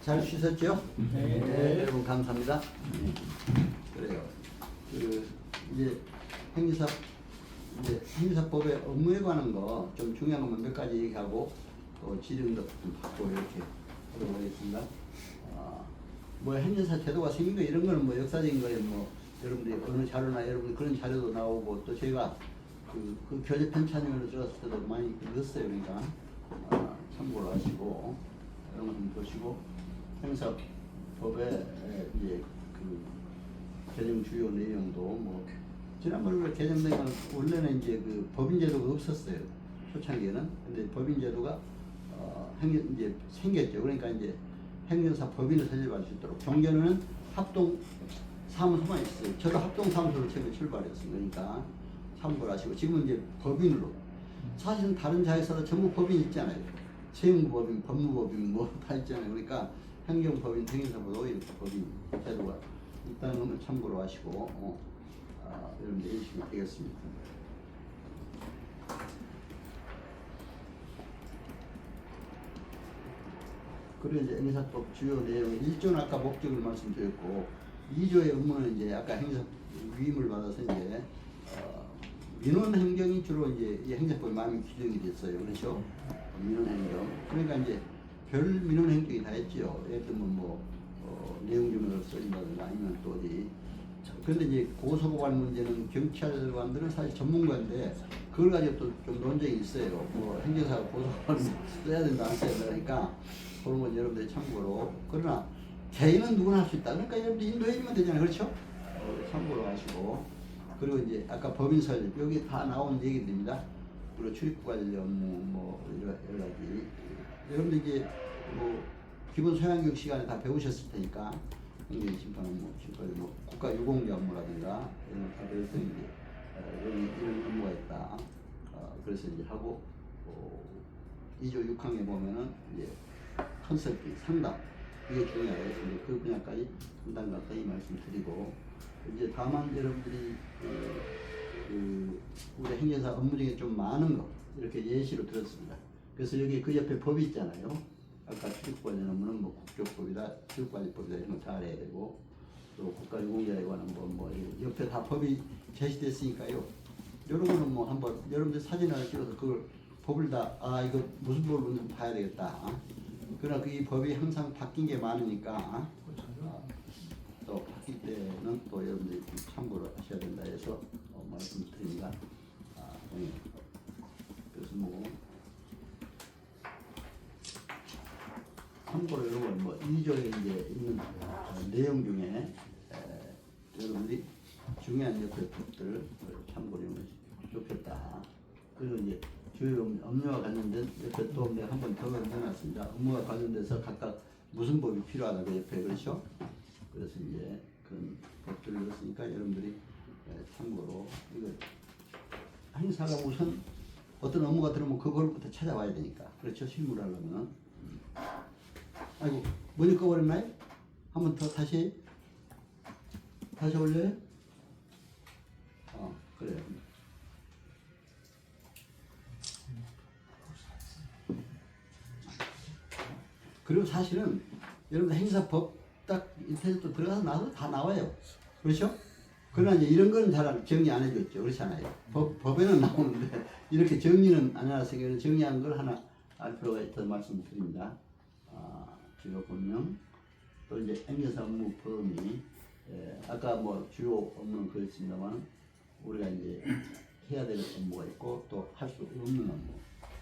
잘 쉬셨죠? 네. 네, 여러분 감사합니다. 그래요. 이제 행위사 이제 행위사법의 업무에 관한 거 좀 중요한 것만 몇 가지 얘기하고 또 지령도 좀 받고 이렇게 하도록 하겠습니다. 뭐 행위사 제도가 생긴 거 이런 거는 뭐 역사적인 거에 뭐 여러분들이 어느 자료나 여러분 그런 자료도 나오고 또 제가 그 교재 편찬위원회 들어갔을 때도 많이 넣었어요. 그러니까 참고를 하시고 이런 거 좀 보시고 행사법의 이제 그 개정 주요 내용도 뭐 지난번에 개정된 건 원래는 이제 그 법인제도가 없었어요. 초창기에는. 근데 법인제도가 이제 생겼죠. 그러니까 이제 행정사 법인을 설립할 수 있도록 종전에는 합동 사무소만 있어요. 저도 합동 사무소로 처음에 출발했어요. 그러니까 참고를 하시고 지금은 이제 법인으로 사실은 다른 자회사도 전부 법인 있잖아요. 세무법인, 법무법인 뭐 다 있잖아요. 그러니까 행정법인, 행정사보다 이렇게 법인 제도가 있다는 것을 참고로 하시고 여러분들 해주시면 되겠습니다. 그리고 이제 행사법 주요 내용 1조는 아까 목적을 말씀드렸고 2조의 업무는 이제 아까 행사 위임을 받아서 이제 민원 행정이 주로 이제 이 행정법에 많이 규정이 됐어요. 그렇죠? 민원 행정. 그러니까 이제 별 민원 행정이 다 있죠. 예를 들면 뭐 내용 증명을 써준다든가 아니면 또 어디. 그런데 이제 고소고발 문제는 경찰관들은 사실 전문가인데 그걸 가지고 또 좀 논쟁이 있어요. 뭐 행정사가 고소고발 써야 된다 안 써야 된다 그러니까 그런 건 여러분들이 참고로. 그러나 개인은 누구나 할 수 있다. 그러니까 여러분들 인도해주면 되잖아요. 그렇죠? 참고로 하시고. 그리고 이제 아까 법인 설립 여기 다 나온 얘기들입니다. 그리고 출입국 관련 업무 뭐 여러 가지. 여러분들 이제 뭐 기본 소양교육 시간에 다 배우셨을 테니까 행정 심판 업무, 지금까지 뭐 국가 유공자 업무라든가 이런 거 다 배울 텐데 여기 이런 업무가 있다. 그래서 이제 하고 2조 6항에 보면은 이제 컨설팅, 상담 이게 중요해요. 이제 그 분야까지 상담 가까이 말씀드리고 이제 다만 여러분들이 우리 행정사 업무 중에 좀 많은 거 이렇게 예시로 들었습니다. 그래서 여기 그 옆에 법이 있잖아요. 아까 출입국 관련 업무는 뭐 국교법이다, 출입관리법이다 이런 거 잘 해야 되고 또 국가유공자에 관한 뭐 옆에 다 법이 제시됐으니까요. 이런 거는 뭐 한번 여러분들 사진 하나 찍어서 그걸 법을 다 이거 무슨 법을 좀 봐야 되겠다. 그러나 그 이 법이 항상 바뀐 게 많으니까 또 바뀔 때는 또 여러분들이 참고를 하셔야 된다 해서 말씀드립니다. 그래서 뭐 참고로 여러분 뭐 2조에 이제 있는 내용 중에 여러분들이 중요한 옆에 법들을 참고로 하면 좋겠다. 그리고 이제 주요 업무와 관련된 옆에 또 내가 한 번 더 해놨습니다. 업무와 관련돼서 각각 무슨 법이 필요하다 그 옆에 그렇죠? 그래서 이제 그런 법들을 넣었으니까 여러분들이 참고로 이거 행사가 우선 어떤 업무가 들어오면 그 법부터 찾아와야 되니까 그렇죠? 실무를 하려면 아이고 머리 꺼버렸나요? 한 번 더 다시 올려요? 그래요. 그리고 사실은 여러분 행사법 딱 인터넷도 들어가서 나서 다 나와요. 그렇죠? 그러나 이제 이런 거는 잘 정리 안 해줬죠. 그렇지 않아요? 법에는 나오는데 이렇게 정리는 안 해놨으니까 정리한 걸 하나 알 필요가 있다는 말씀드립니다. 주요 법령 또 이제 행정사 업무 범위 아까 뭐 주요 업무는 그렇습니다만 우리가 이제 해야 될 업무가 있고 또 할 수 없는 업무.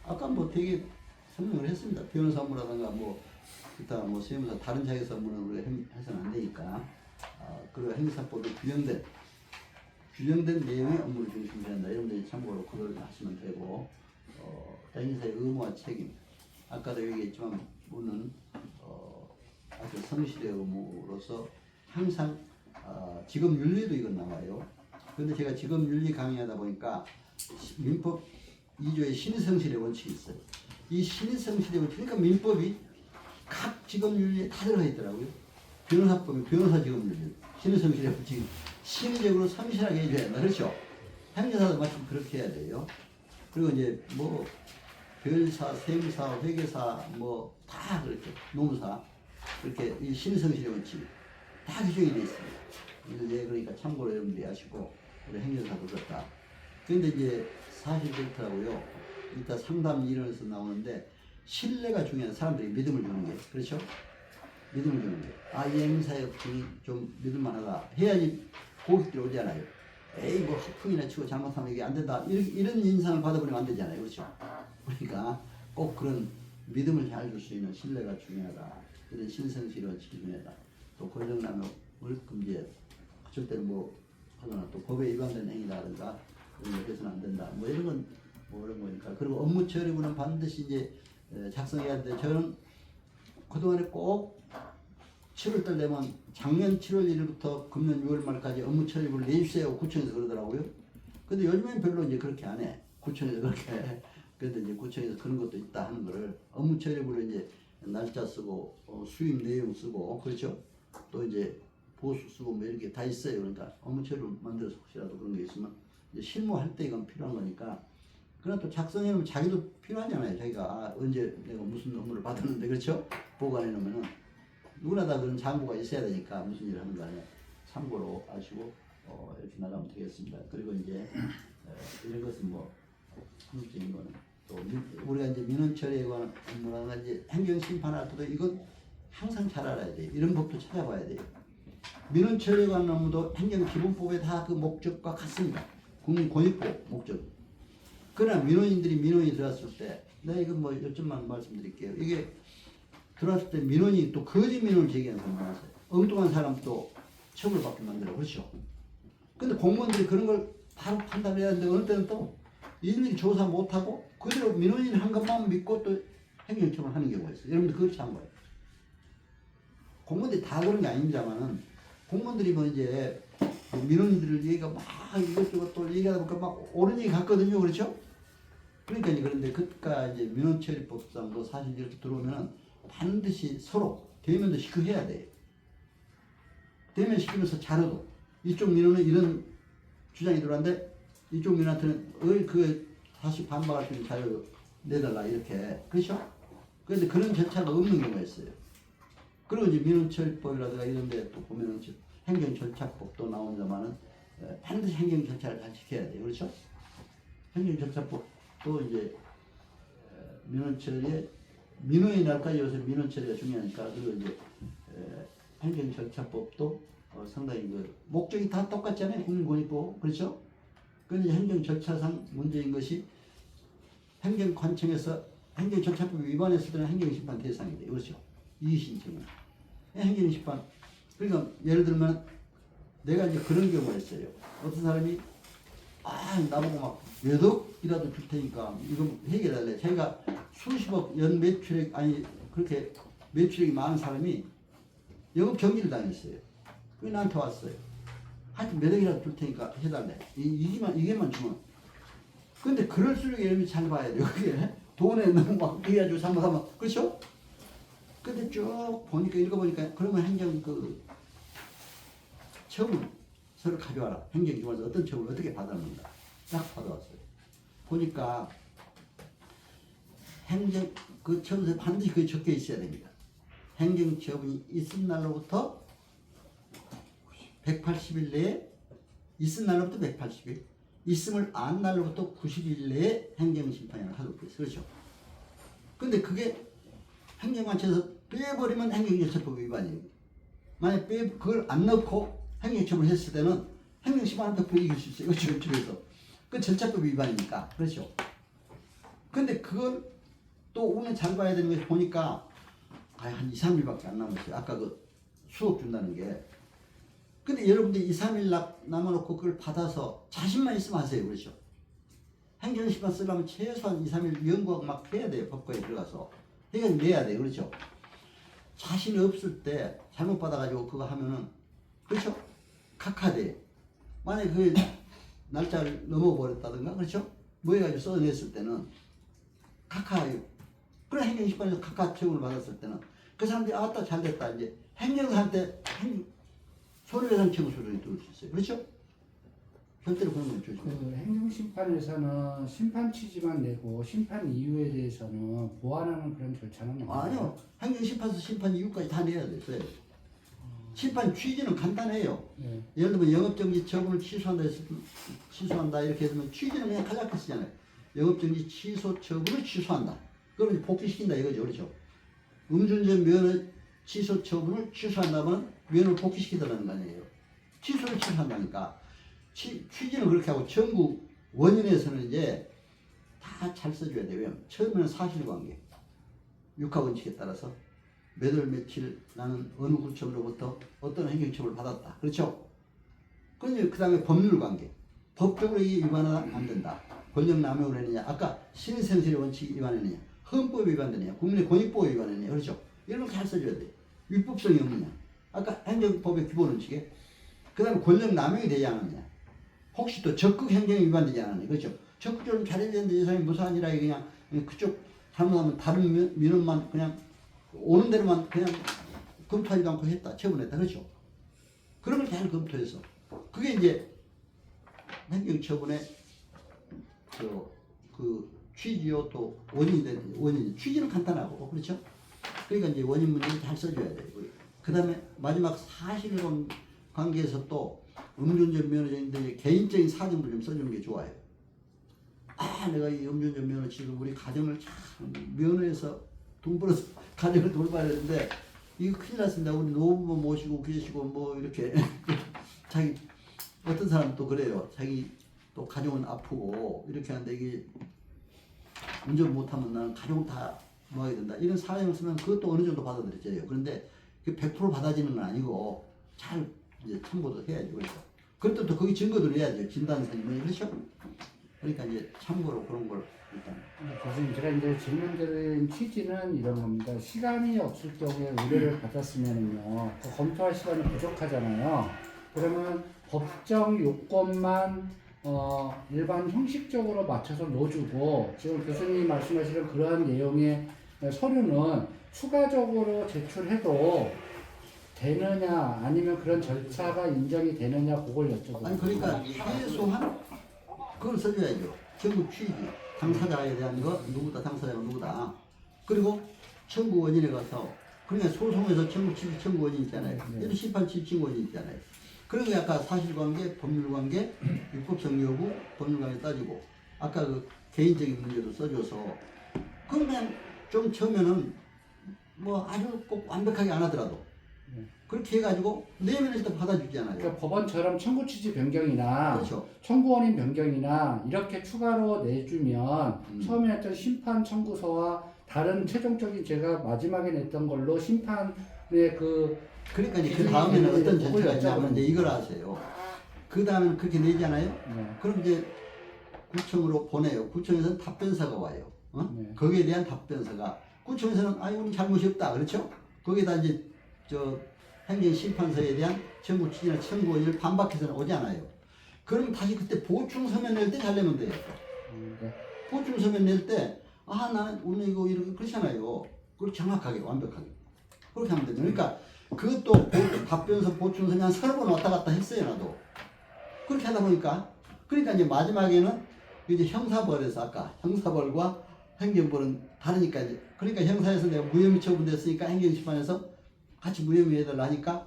아까 뭐 되게 설명을 했습니다. 변호사 업무라든가 뭐 기타 뭐 세무사 다른 자격사 업무는 우리가 해서는 안 되니까 그리고 행사법에 규정된 내용의 업무를 중심으로 한다. 여러분들이 참고로 그걸 하시면 되고 행사의 의무와 책임 아까도 얘기했지만 우리는 아주 성실의 의무로서 항상 직업윤리도 이건 나와요. 그런데 제가 직업윤리 강의하다 보니까 민법 2조에 신의성실의 원칙이 있어요. 이 신의성실의 원칙, 그러니까 민법이 각 직업윤리에 다 들어가 있더라고요. 변호사법이 변호사 직업윤리, 신의성실의 원칙이 신의적으로 성실하게 해줘야 한다. 그렇죠? 행정사도 마침 그렇게 해야 돼요. 그리고 이제 뭐 별사, 세무사, 회계사 뭐 다 그렇게 노무사 이렇게 이 신성실의 원칙 다 규정이 되어 있습니다. 이제 그러니까 참고로 여러분들이 아시고 우리 행정사도 그렇다. 그런데 이제 사실 그렇더라고요. 이따 상담 이론에서 나오는데 신뢰가 중요한 사람들이 믿음을 주는 게 그렇죠? 믿음을 주는 게 이 행사에 좀 믿을만하다 해야지 고객들이 오잖아요. 에이 뭐 학풍이나 치고 잘못하면 이게 안 된다 이런 인상을 받아버리면 안 되잖아요. 그렇죠? 그러니까 꼭 그런 믿음을 잘 줄 수 있는 신뢰가 중요하다. 그런 신성실은 중요하다. 또 고정나무 월금제 절대로 뭐 하거나 또 법에 위반된 행위라든가 이런 것은 안 된다. 뭐 이런 건 뭐 이런 거니까. 그리고 업무 처리부는 반드시 이제 작성해야 되는데 저는 그동안에 꼭 7월달 되면 작년 7월 1일부터 금년 6월 말까지 업무 처리부를 내주세요. 구청에서 그러더라고요. 근데 요즘엔 별로 이제 그렇게 안 해. 구청에서 그렇게 해. 그래도 이제 구청에서 그런 것도 있다 하는 거를 업무 처리부를 이제 날짜 쓰고 수입 내용 쓰고 그렇죠. 또 이제 보수 쓰고 뭐 이렇게 다 있어요. 그러니까 업무 처리를 만들어서 혹시라도 그런 게 있으면 이제 실무할 때 이건 필요한 거니까. 그러나 또 작성해놓으면 자기도 필요하잖아요. 자기가 언제 내가 무슨 업무를 받았는데 그렇죠. 보관해놓으면은 누구나 다 그런 장부가 있어야 되니까 무슨 일을 하는 거 아니에요. 참고로 아시고 이렇게 나가면 되겠습니다. 그리고 이제 이런 것은 뭐 한국적인 거는 또 우리가 이제 민원 처리에 관한 업무라든가 이제 행정 심판할 때도 이건 항상 잘 알아야 돼요. 이런 법도 찾아봐야 돼요. 민원 처리에 관한 업무도 행정기본법에 다 그 목적과 같습니다. 국민권익법 목적. 그러나 민원이 들어왔을 때 내가 이거 뭐 요점만 말씀드릴게요. 이게 들어왔을 때 민원이 또 거짓 민원을 제기하는 사람이 많았어요. 엉뚱한 사람도 처벌받게 만들어. 그렇죠. 근데 공무원들이 그런 걸 바로 판단해야 하는데 어느 때는 또 일일이 조사 못하고 그대로 민원인 한 것만 믿고 또 행정처벌 하는 경우가 있어요. 여러분들 그렇지 않은 거예요. 공무원들이 다 그런 게 아닙니다만은 공무원들이 뭐 이제 민원인들을 얘기가 막 이것저것 또 얘기하다 보니까 막 옳은 얘기 같거든요. 그렇죠? 그러니까 이제 그런데 그니까 이제 민원처리법상도 사실 이렇게 들어오면은 반드시 서로 대면도 시켜야 돼요. 대면 시키면서 자료도 이쪽 민원은 이런 주장이 들어왔는데 이쪽 민원한테는 그 다시 반박할 수 있는 자료 내달라 이렇게 그렇죠? 그런데 그런 절차가 없는 경우가 있어요. 그리고 이제 민원처리법이라든가 이런 데 또 보면은 행정절차법도 나옵니다만은 반드시 행정절차를 잘 지켜야 돼요. 그렇죠? 행정절차법도 이제 민원처리에 민원이 날까지 요새 민원처리가 중요하니까 그리고 이제 행정절차법도 상당히 그 목적이 다 똑같잖아요. 행정권익법 그렇죠? 그런데 행정절차상 문제인 것이 행정관청에서 행정절차법 위반했을 때는 행정심판 대상이 돼요. 그렇죠? 이의신청은 행정심판. 그러니까 예를 들면 내가 이제 그런 경우가 있어요. 어떤 사람이 나보고 막 몇 억이라도 줄 테니까 이거 해결할래. 자기가 수십억 연 매출액 그렇게 매출액이 많은 사람이 영업 정지를 당했어요. 그게 나한테 왔어요. 하여튼 몇 억이라도 줄 테니까 해달래. 이게만 주면. 근데 그럴수록 여러분이 잘 봐야 돼요. 그게 돈에 너무 막 해가지고 잘못하면 그렇죠? 근데 쭉 보니까 읽어보니까 그러면 행정 처분서를 가져와라. 행정기관에서 어떤 처분을 어떻게 받았는가 딱 받아왔어요. 보니까 처분서에 반드시 그게 적혀 있어야 됩니다. 행정처분이 있은 날로부터 180일 내에 있은 날로부터 180일 있음을 안 날로부터 90일 내에 행정심판을 하도록 되어 있어요. 그렇죠? 근데 그게 행정관청에서 빼버리면 행정절차법 위반이에요. 만약 그걸 안 넣고 행정처분을 했을 때는 행정심판 100% 이길 수 있어요. 그렇죠? 그 절차법 위반이니까. 그렇죠? 근데 그걸 또 오늘 잘 봐야 되는 게 보니까 한 2, 3일밖에 안 남았어요. 아까 그 수억 준다는 게. 근데 여러분들이 2, 3일 남아놓고 그걸 받아서 자신만 있으면 하세요. 그렇죠? 행정심판 쓰려면 최소한 2, 3일 연구하고 막 해야 돼요. 법과에 들어가서. 해가지고 내야 돼요. 그렇죠? 자신이 없을 때 잘못 받아가지고 그거 하면은 그렇죠? 각하돼. 만약에 그 날짜를 넘어버렸다든가 그렇죠? 뭐 해가지고 써냈을 때는 각하예요. 그래 행정심판에서 각하 처분을 받았을 때는 그 사람들이 아따 잘됐다 이제 행정사한테 손해배상 청구서를 들을 수 있어요. 그렇죠? 절대로 그런 건 조심해요. 그 행정심판에서는 심판 취지만 내고 심판 이유에 대해서는 보완하는 그런 절차는 없나요? 아니요. 행정심판에서 심판 이유까지 다 내야 돼요. 심판 취지는 간단해요. 네. 예를 들면 영업정지 처분을 취소한다 이렇게 되면 취지는 그냥 가장 쓰잖아요. 영업정지 취소 처분을 취소한다. 그러면 복귀시킨다 이거죠. 그렇죠? 음주운전 면허 취소 처분을 취소한다면 면허를 복귀시키더라는 거 아니에요. 취소를 취소한다니까. 취지는 그렇게 하고 전국 원인에서는 이제 다 잘 써줘야 돼요. 왜냐면 처음에는 사실관계, 육하원칙에 따라서 몇 월 며칠 나는 어느 구청으로부터 어떤 행정처분을 받았다. 그렇죠? 그런데 그 다음에 법률관계. 법적으로 이게 위반은 안 된다. 권력남용을 했느냐, 아까 신의생실의 원칙 위반했느냐, 헌법 위반되느냐, 국민의 권익보호 위반했느냐, 그렇죠? 이런 거 잘 써줘야 돼. 위법성이 없느냐, 아까 행정법의 기본 원칙에, 그 다음에 권력남용이 되지 않았느냐, 혹시 또 적극 행정이 위반되지 않았느냐, 그렇죠? 적극적으로 잘해야 되는데 이 사람이 무사한 일하게 그냥 그쪽 잘못하면 다른 민원만 그냥 오는 대로만 그냥 검토하지도 않고 했다, 처분했다, 그렇죠? 그런 걸 잘 검토해서 그게 이제 행정처분의 그 취지요 또 원인이 되는 원인. 취지는 간단하고 그렇죠? 그러니까 이제 원인 문제를 잘 써줘야 돼요. 그 다음에 마지막 사실론 관계에서 또 음주운전 면허증인데 개인적인 사정도 좀 써주는 게 좋아요. 아, 내가 이 음주운전 면허 지금 우리 가정을 참 면허에서 돈 벌어서 가정을 돌봐야 되는데 이거 큰일 났습니다. 우리 노부모 모시고 계시고 뭐 이렇게 자기 어떤 사람은 또 그래요. 자기 또 가족은 아프고 이렇게 하는데 이게 운전 못하면 나는 가족을 다 모아야 된다. 이런 사정을 쓰면 그것도 어느 정도 받아들여져요. 그런데 100% 받아지는 건 아니고 잘 이제 참고도 해야죠. 그래서 그것도 또 거기 증거도 내야죠. 진단서니 그렇죠? 그러니까 이제 참고로 그런 걸 일단. 교수님, 제가 이제 질문드린 취지는 이런 겁니다. 시간이 없을 경우에 의뢰를 받았으면요, 검토할 시간이 부족하잖아요. 그러면 법정 요건만 일반 형식적으로 맞춰서 넣어주고, 지금 교수님이 말씀하시는 그러한 내용의 서류는 추가적으로 제출해도 되느냐, 아니면 그런 절차가 인정이 되느냐, 그걸 여쭤보고. 아니 그러니까 최소한 그걸 써줘야죠. 전국 취지, 당사자에 대한 거 누구다, 당사자가 누구다. 그리고 청구 원인에 가서 그러니까 소송에서 청구 취지 청구 원인 있잖아요. 얘도 심판 취지 청구 원인 있잖아요. 그리고 아까 사실관계, 법률관계, 입법성 여부, 법률관계 따지고 아까 그 개인적인 문제도 써줘서 그러면 좀 처음에는 뭐 아주 꼭 완벽하게 안 하더라도 그렇게 해가지고 내면 일단 받아주잖아요. 그러니까 법원처럼 청구 취지 변경이나 그렇죠. 청구원인 변경이나 이렇게 추가로 내주면 처음에 했던 심판 청구서와 다른 최종적인 제가 마지막에 냈던 걸로 심판의 그러니까 이제 그 다음에는 어떤 절차가 있냐면 이제 이걸 아세요. 그 다음에는 그렇게 내잖아요. 네. 그럼 이제 구청으로 보내요. 구청에서는 답변서가 와요. 네. 거기에 대한 답변서가 구청에서는 우리 잘못이 없다. 그렇죠? 거기다 이제 행정심판서에 대한 청구 취지나 청구 원인을 반박해서는 오지 않아요. 그럼 다시 그때 보충 서면 낼 때 잘 내면 돼요. 네. 보충 서면 낼 때 나는 오늘 이거 이렇게 그렇잖아요. 그걸 정확하게 완벽하게 그렇게 하면 되죠. 그러니까 그것도 답변서 보충 서면 한 30번 왔다 갔다 했어요. 나도 그렇게 하다 보니까 그러니까 이제 마지막에는 이제 형사벌에서 아까 형사벌과 행정벌은 다르니까 이제 그러니까 형사에서 내가 무혐의 처분됐으니까 행정심판에서 같이 무혐의 해달라 하니까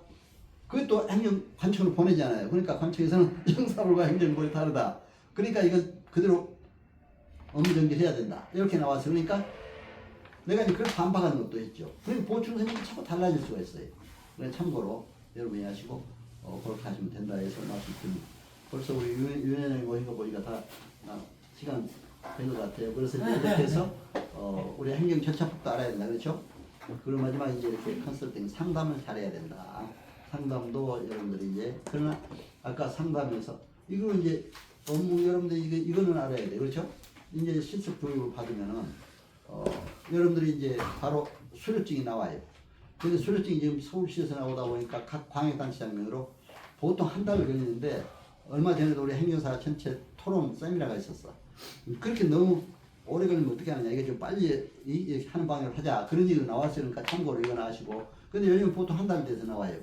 그것도 행정관청으로 보내잖아요. 그러니까 관청에서는 형사벌과 행정벌이 다르다. 그러니까 이건 그대로 업무정지를 해야 된다. 이렇게 나와서 그러니까 내가 이제 그걸 반박하는 것도 있죠. 그러니까 보충선이 자꾸 달라질 수가 있어요. 그래서 참고로 여러분이 하시고 그렇게 하시면 된다 해서 말씀드립니다. 벌써 우리 윤회장님 모신 거 보니까 다 시간 된 것 같아요. 그래서 이제 이렇게 해서 우리 행정 절차법도 알아야 된다. 그렇죠? 그리고 마지막에 이제 이렇게 컨설팅 상담을 잘해야 된다. 상담도 여러분들이 이제 그러나 아까 상담에서 이거 이제 업무 여러분들 이거는 알아야 돼. 그렇죠? 이제 실습 교육을 받으면은 여러분들이 이제 바로 수료증이 나와요. 근데 수료증이 지금 서울시에서 나오다 보니까 각 광역단체장면으로 보통 한 달 걸리는데 얼마 전에도 우리 행정사 전체 토론 세미나가 있었어. 그렇게 너무 오래 걸리면 어떻게 하느냐. 이게 좀 빨리 이렇게 하는 방향을 하자. 그런 얘기가 나왔으니까 참고로 이거나 하시고. 근데 요즘 보통 한 달 돼서 나와요.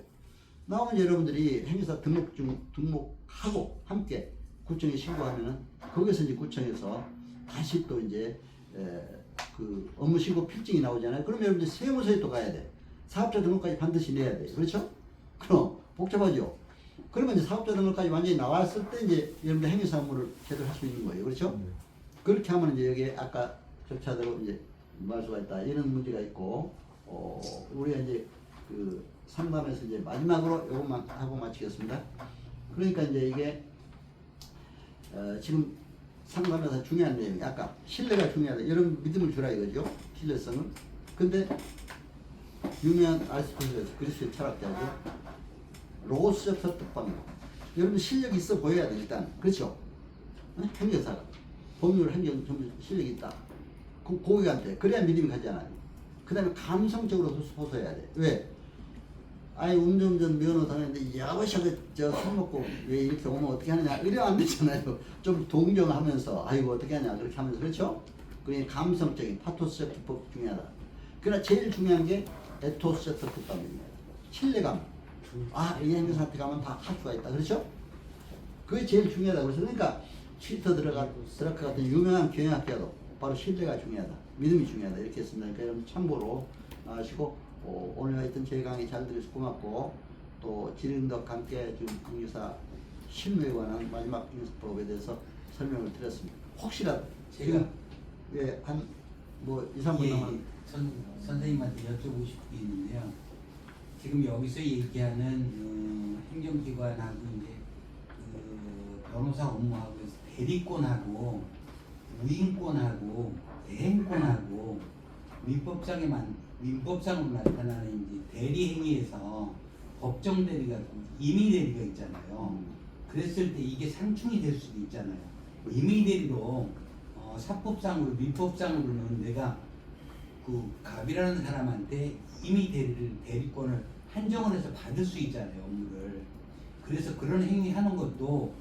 나오면 여러분들이 행정사 등록하고 함께 구청에 신고하면은 거기서 이제 구청에서 다시 또 이제 그 업무 신고 필증이 나오잖아요. 그러면 여러분들 세무서에 또 가야 돼. 사업자 등록까지 반드시 내야 돼. 그렇죠? 그럼 복잡하죠. 그러면 이제 사업자 등록까지 완전히 나왔을 때 이제 여러분들 행위사 업무를 제대로 할 수 있는 거예요. 그렇죠? 그렇게 하면 이제 여기 아까 절차대로 이제 뭐 할 수가 있다. 이런 문제가 있고, 우리가 이제 그 상담에서 이제 마지막으로 이것만 하고 마치겠습니다. 그러니까 이제 이게 지금 상담에서 중요한 내용이 아까 신뢰가 중요하다. 여러분 믿음을 주라 이거죠. 신뢰성은. 근데 유명한 아리스토텔레스 그리스의 철학자죠. 로고스적 설득방법. 여러분 실력이 있어 보여야 돼 일단. 그렇죠? 행정사가 법률 행정 전문 실력이 있다. 고객한테 그래야 믿음이 가잖아요. 그 다음에 감성적으로 호소해야 돼. 왜? 아이 운전면 면허 당했는데 야버샤그 저술 먹고 왜 이렇게 오면 어떻게 하느냐 이러면 안 되잖아요. 좀 동정하면서 아이고 어떻게 하냐 그렇게 하면서 그렇죠? 그게 감성적인 파토스적 기법 중요하다. 그러나 제일 중요한 게 에토스적 기법입니다. 신뢰감. 아 이 행정사한테 가면 다 할 수가 있다. 그렇죠? 그게 제일 중요하다. 그래서 그러니까 칠터 드라크 같은 유명한 경영학자도 바로 신뢰가 중요하다. 믿음이 중요하다. 이렇게 했습니다. 그러니까 여러분 참고로 하시고 오늘 하여튼 제 강의 잘 들으셔서 고맙고 또 지린덕 함께 지금 강유사 실무에 관한 마지막 인수법에 대해서 설명을 드렸습니다. 혹시라도 제가 한 뭐 2, 3분 남은 선생님한테 여쭤보고 싶은 게 있는데요. 지금 여기서 얘기하는 행정기관하고 이제 그 변호사 업무하고 대리권하고 우인권하고 대행권하고 민법상으로 나타나는 이제 대리 행위에서 법정 대리가 임의 대리가 있잖아요. 그랬을 때 이게 상충이 될 수도 있잖아요. 임의 대리로 사법상으로 민법상으로는 내가 그 갑이라는 사람한테 임의 대리권을 한정을 해서 받을 수 있잖아요, 업무를. 그래서 그런 행위하는 것도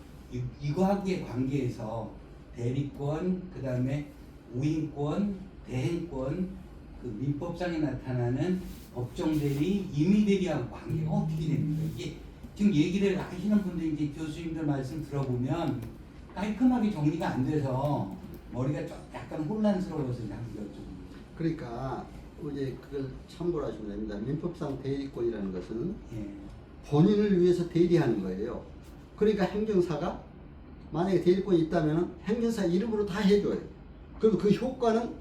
이거하고의 관계에서 대리권, 그 다음에 우인권, 대행권, 그 민법상에 나타나는 법정 대리, 임의 대리하고 관계가 어떻게 됩니까? 이게 지금 얘기를 하시는 분들 이제 교수님들 말씀 들어보면 깔끔하게 정리가 안 돼서 머리가 좀 약간 혼란스러워서 그냥 여쭤봅니다. 그러니까 이제 그걸 참고로 하시면 됩니다. 민법상 대리권이라는 것은 예. 본인을 위해서 대리하는 거예요. 그러니까 행정사가 만약에 대리권이 있다면 행정사 이름으로 다 해줘요. 그리고 그 효과는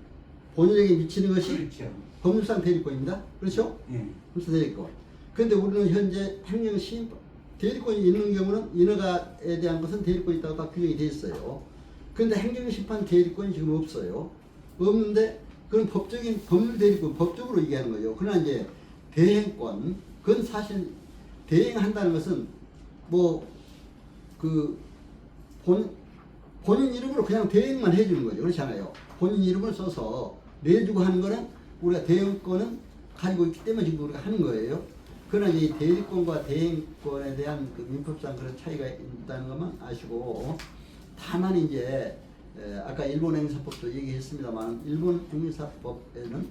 본인에게 미치는 것이 그렇죠. 법률상 대리권입니다. 그렇죠? 예. 법률상 대리권. 그런데 우리는 현재 행정시 대리권이 있는 경우는 인허가에 대한 것은 대리권이 있다고 다 규정이 되어 있어요. 그런데 행정심판 대리권이 지금 없어요. 없는데 그건 법적인 법률 대리권, 법적으로 얘기하는 거죠. 그러나 이제 대행권, 그건 사실 대행한다는 것은 뭐 그 본인 이름으로 그냥 대행만 해주는 거죠. 그렇잖아요. 본인 이름을 써서 내주고 하는 거는 우리가 대행권은 가지고 있기 때문에 지금 우리가 하는 거예요. 그러나 이 대리권과 대행권에 대한 그 민법상 그런 차이가 있다는 것만 아시고, 다만 이제 아까 일본 행사법도 얘기했습니다만 일본 행사법에는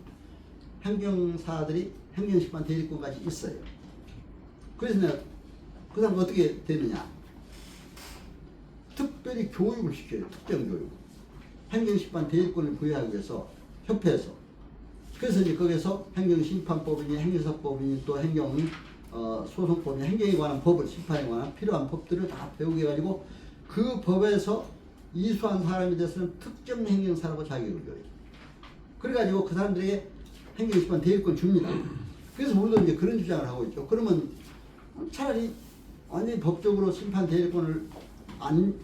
행정사들이 행정심판 대리권까지 있어요. 그래서 내가 그 다음 어떻게 되느냐? 특별히 교육을 시켜요. 특정 교육. 행정심판 대리권을 부여하기 위해서 협회에서. 그래서 이제 거기서 행정심판법이니 행정사법이니 또 소송법이니 행정에 관한 법을, 심판에 관한 필요한 법들을 다 배우게 해가지고 그 법에서 이수한 사람에 대해서는 특정 행정사라고 자격을 줘요. 그래가지고 그 사람들에게 행정심판 대리권 줍니다. 그래서 우리도 이제 그런 주장을 하고 있죠. 그러면 차라리 완전히 법적으로 심판 대리권을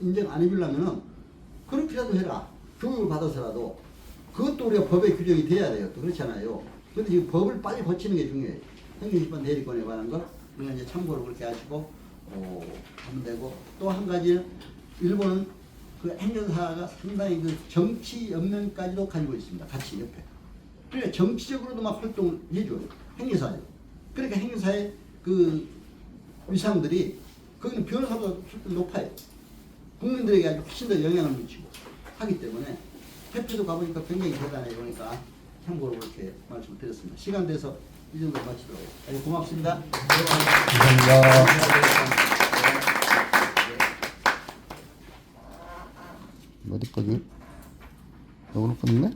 인정 안 해주려면은 그렇게라도 해라. 교육을 받아서라도. 그것도 우리가 법에 규정이 돼야 돼요. 또 그렇잖아요. 근데 지금 법을 빨리 고치는 게 중요해요. 행정심판 대리권에 관한 거. 우리가 이제 참고로 그렇게 하시고, 하면 되고. 또 한 가지는, 일본은 그 행정사가 상당히 그 정치 연면까지도 가지고 있습니다. 같이 옆에. 그러니까 정치적으로도 막 활동을 해줘요. 행정사에. 그러니까 행정사의 그 위상들이, 거기는 변호사보다 높아요. 국민들에게 아주 훨씬 더 영향을 미치고 하기 때문에 협회도 가보니까 굉장히 대단해요. 그러니까 참고로 그렇게 말씀을 드렸습니다. 시간 돼서 이 정도 마치도록 하겠습니다. 고맙습니다. 감사합니다. 어디까지? 요거는 끝내?